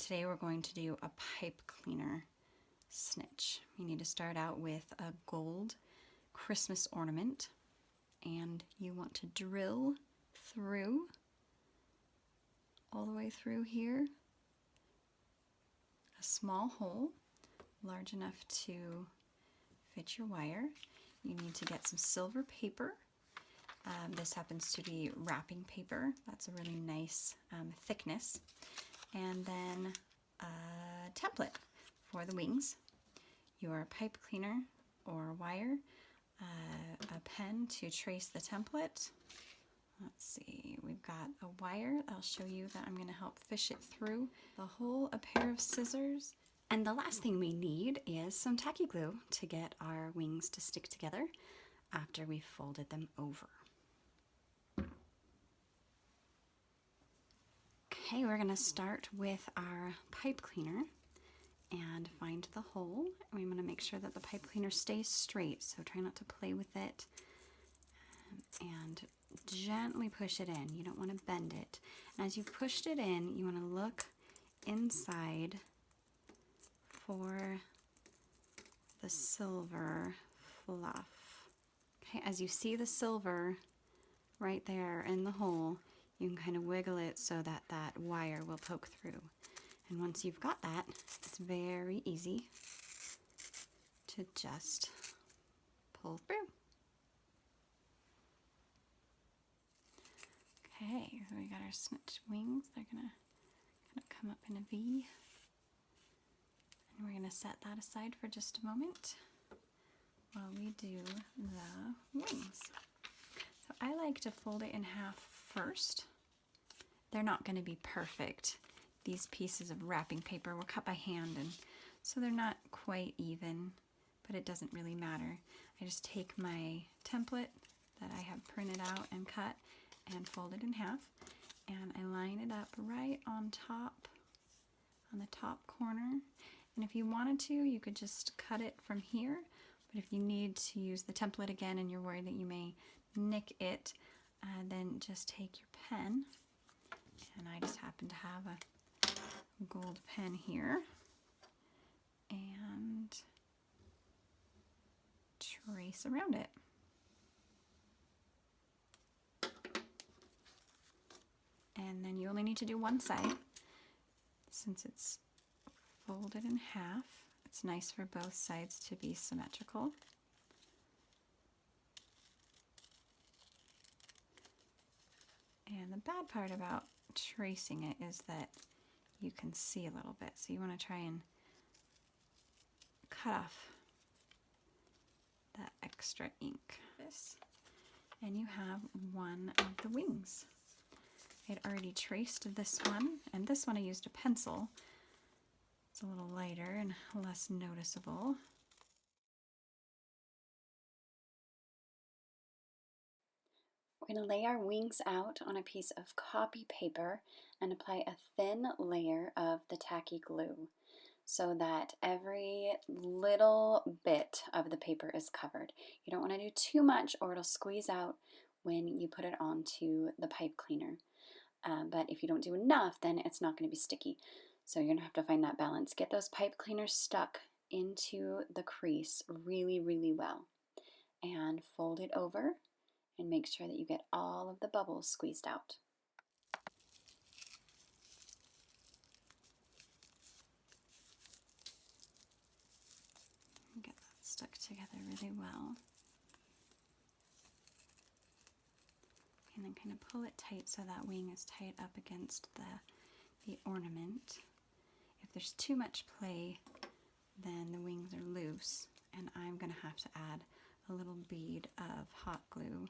Today we're going to do a pipe cleaner snitch. You need to start out with a gold Christmas ornament, and you want to drill through all the way through here a small hole large enough to fit your wire. You need to get some silver paper. This happens to be wrapping paper. That's a really nice thickness. And then a template for the wings, your pipe cleaner or wire, a pen to trace the template. Let's see, we've got a wire. I'll show you that I'm going to help fish it through the hole, a pair of scissors, and the last thing we need is some tacky glue to get our wings to stick together after we've folded them over. Okay, we're going to start with our pipe cleaner and find the hole. We want to make sure that the pipe cleaner stays straight, so try not to play with it, and gently push it in. You don't want to bend it. And as you've pushed it in, you want to look inside for the silver fluff. Okay, as you see the silver right there in the hole, you can kind of wiggle it so that that wire will poke through. And once you've got that, it's very easy to just pull through. Okay, so we got our snitch wings. They're gonna kind of come up in a V. And we're gonna set that aside for just a moment while we do the wings. So I like to fold it in half first. They're not going to be perfect. These pieces of wrapping paper were cut by hand, and so they're not quite even, but it doesn't really matter. I just take my template that I have printed out and cut and fold it in half, and I line it up right on top, on the top corner. And if you wanted to, you could just cut it from here, but if you need to use the template again and you're worried that you may nick it, then just take your pen, and I just happen to have a gold pen here, and trace around it. And then you only need to do one side. Since it's folded in half, it's nice for both sides to be symmetrical. And the bad part about tracing it is that you can see a little bit, so you want to try and cut off that extra ink. And you have one of the wings. I'd already traced this one, and this one I used a pencil. It's a little lighter and less noticeable. We're going to lay our wings out on a piece of copy paper and apply a thin layer of the tacky glue so that every little bit of the paper is covered. You don't want to do too much or it'll squeeze out when you put it onto the pipe cleaner. But if you don't do enough, then it's not going to be sticky. So you're going to have to find that balance. Get those pipe cleaners stuck into the crease really, really well. And fold it over and make sure that you get all of the bubbles squeezed out. Get that stuck together really well. And then kind of pull it tight so that wing is tight up against the ornament. If there's too much play, then the wings are loose, and I'm going to have to add a little bead of hot glue.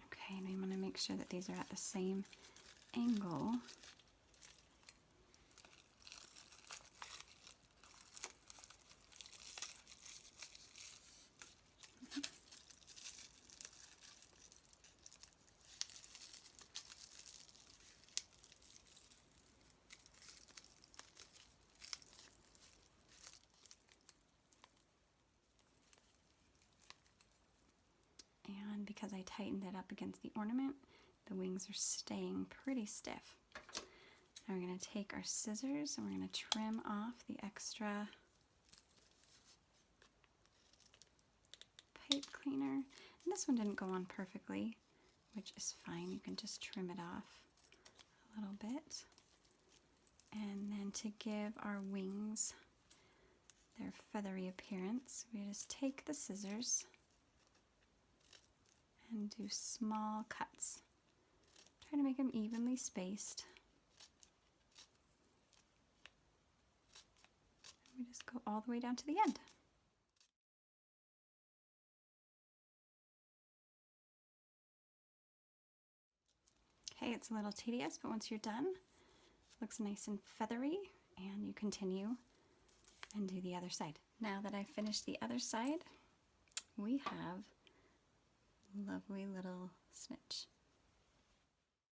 Okay, and we want to make sure that these are at the same angle. And because I tightened it up against the ornament, the wings are staying pretty stiff. Now we're going to take our scissors and we're going to trim off the extra pipe cleaner. And this one didn't go on perfectly, which is fine. You can just trim it off a little bit. And then to give our wings their feathery appearance, we just take the scissors and do small cuts. Try to make them evenly spaced. We just go all the way down to the end. Okay, it's a little tedious, but once you're done, it looks nice and feathery, and you continue and do the other side. Now that I've finished the other side, we have lovely little snitch.